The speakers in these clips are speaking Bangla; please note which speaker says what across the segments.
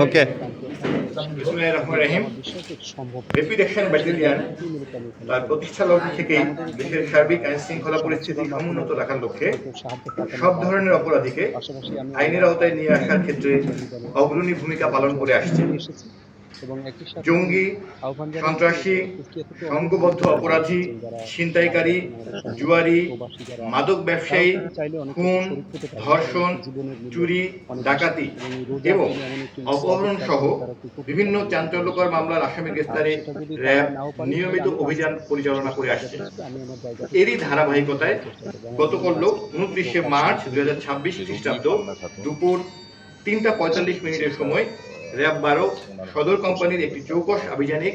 Speaker 1: ওকে। র্যাপিড অ্যাকশন ব্যাটালিয়ন তার প্রতিষ্ঠা লগ্ন থেকেই দেশের সার্বিক আইন শৃঙ্খলা পরিস্থিতি সমুন্নত রাখার লক্ষ্যে সব ধরনের অপরাধীকে আইনের আওতায় নিয়ে আসার ক্ষেত্রে অগ্রণী ভূমিকা পালন করে আসছে। জঙ্গি, সন্ত্রাসী, সংঘবদ্ধ অপরাধী, ছিনতাইকারী, জুয়ারি, মাদক ব্যবসায়ী, খুন, ধর্ষণ, চুরি, ডাকাতি এবং অপহরণ সহ বিভিন্ন চাঞ্চল্যকর মামলার আসামি গ্রেফতারে র্যাব নিয়মিত অভিযান পরিচালনা করে আসছে। এরই ধারাবাহিকতায় গতকাল 29 মার্চ 2026 খ্রিস্টাব্দ দুপুর 3:45 সময় র্যাব 12 সদর কোম্পানির একটি চৌকস আভিযানিক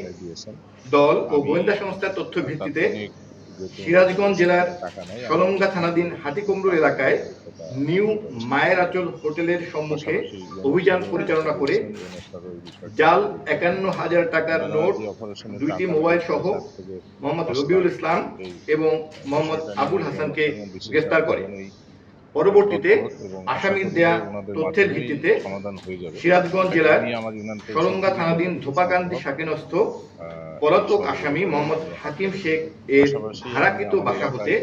Speaker 1: দল ও গোয়েন্দা সংস্থার তথ্য ভিত্তিতে সিরাজগঞ্জ জেলার সলঙ্গা থানাধীন হাটিকুমরুল এলাকায় নিউ মায়ের আঁচল হোটেলের সম্মুখে অভিযান পরিচালনা করে জাল 51,000 টাকার নোট, 2টি মোবাইল সহ মোহাম্মদ রবিউল ইসলাম এবং মোহাম্মদ আবুল হাসানকে গ্রেফতার করে। পরবর্তীতে আসামির দেয়া তথ্যের ভিত্তিতে সিরাজগঞ্জ জেলার সলঙ্গা থানাধীন ধোপাকান্দি শাকিনস্থ পলাতক আসামি মোহাম্মদ হাকিম শেখ এর ভাড়াকৃত বাসা হতে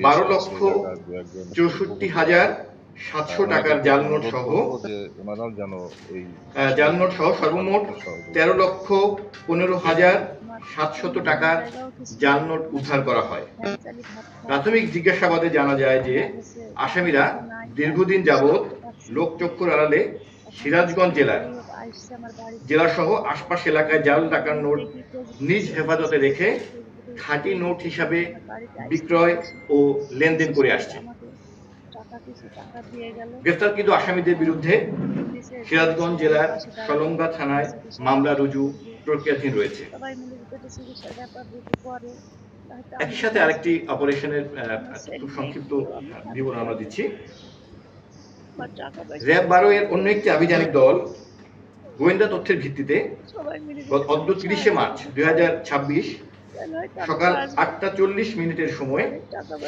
Speaker 1: 12,64,700 টাকার জাল নোট সহ সর্বমোট 13,15,700 টাকার জাল নোট উদ্ধার করা হয়। প্রাথমিক জিজ্ঞাসাবাদে জানা যায় যে আসামিরা দীর্ঘদিন যাবৎ লোকচক্ষুর আড়ালে সিরাজগঞ্জ জেলা সহ আশপাশ এলাকায় জাল টাকার নোট নিজ হেফাজতে রেখে খাঁটি নোট হিসাবে বিক্রয় ও লেনদেন করে আসছে। গ্রেফতারকৃত আসামিদের বিরুদ্ধে সিরাজগঞ্জ জেলার সলঙ্গা থানায় মামলা রুজু প্রক্রিয়াধীন রয়েছে। একই সাথে আরেকটি অপারেশনের খুব সংক্ষিপ্ত বিবরণ আমরা দিচ্ছি। র্যাব 12 এর অন্য একটি আভিযানিক দল গোয়েন্দা তথ্যের ভিত্তিতে গত 30 মার্চ 2026 সকাল 8:40 সময়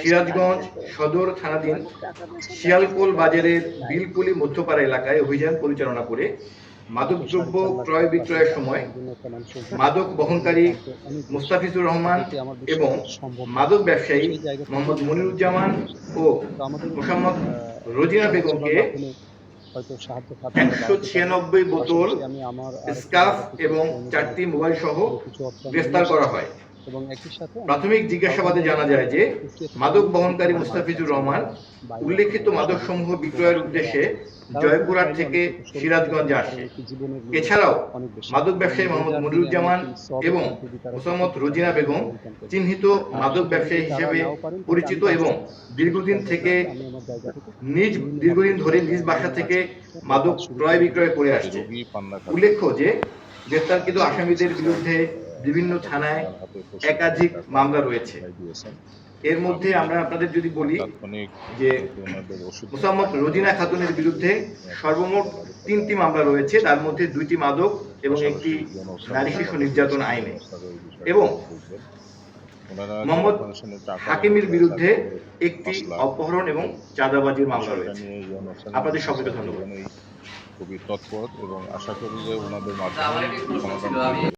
Speaker 1: সিরাজগঞ্জ সদর থানাধীন শিয়ালকোল বাজারের বিলকুলি মধ্যপাড়া এলাকায় অভিযান পরিচালনা করে মাদকদ্রব্য ক্রয় বিক্রয়ের সময় মাদক বহনকারী মুস্তাফিজুর রহমান এবং মাদক ব্যবসায়ী মোহাম্মদ মনিরুজ্জামান ও মোহাম্মদ রোজিনা বেগমকে 196 বোতল স্কাফ এবং 4টি মোবাইল সহ গ্রেফতার করা হয়। প্রাথমিক জিজ্ঞাসাবাদে জানা যায় যে মাদক বহনকারী মুস্তাফিজুর রহমান উল্লেখিত মাদক সমূহ বিক্রয়ের উদ্দেশ্যে জয়পুরহাট থেকে সিরাজগঞ্জে আসে। এছাড়াও মাদক ব্যবসায়ী মোহাম্মদ মনিরুজ্জামান এবং মোহাম্মদ রোজিনা বেগম চিহ্নিত মাদক ব্যবসায়ী হিসেবে পরিচিত এবং দীর্ঘদিন ধরে নিজ বাসা থেকে মাদক ক্রয় বিক্রয় করে আসছে। উল্লেখ্য যে গ্রেফতারকৃত আসামিদের বিরুদ্ধে বিভিন্ন থানায় একাধিক মামলা রয়েছে। এর মধ্যে আমরা আপনাদের যদি বলি যে মোসাম্মদ রোজিনা খাতুনের বিরুদ্ধে সর্বমোট 3টি মামলা রয়েছে, তার মধ্যে 2টি মাদক এবং একটি নারী শিশু নির্যাতন আইনে, এবং মোহাম্মদ হাকিমের বিরুদ্ধে একটি অপহরণ এবং চাঁদাবাজির মামলা রয়েছে। আপনাদের সকলকে ধন্যবাদ।
Speaker 2: খুবই তৎপর এবং আশা করি যে ওনাদের মাধ্যমে সমাধান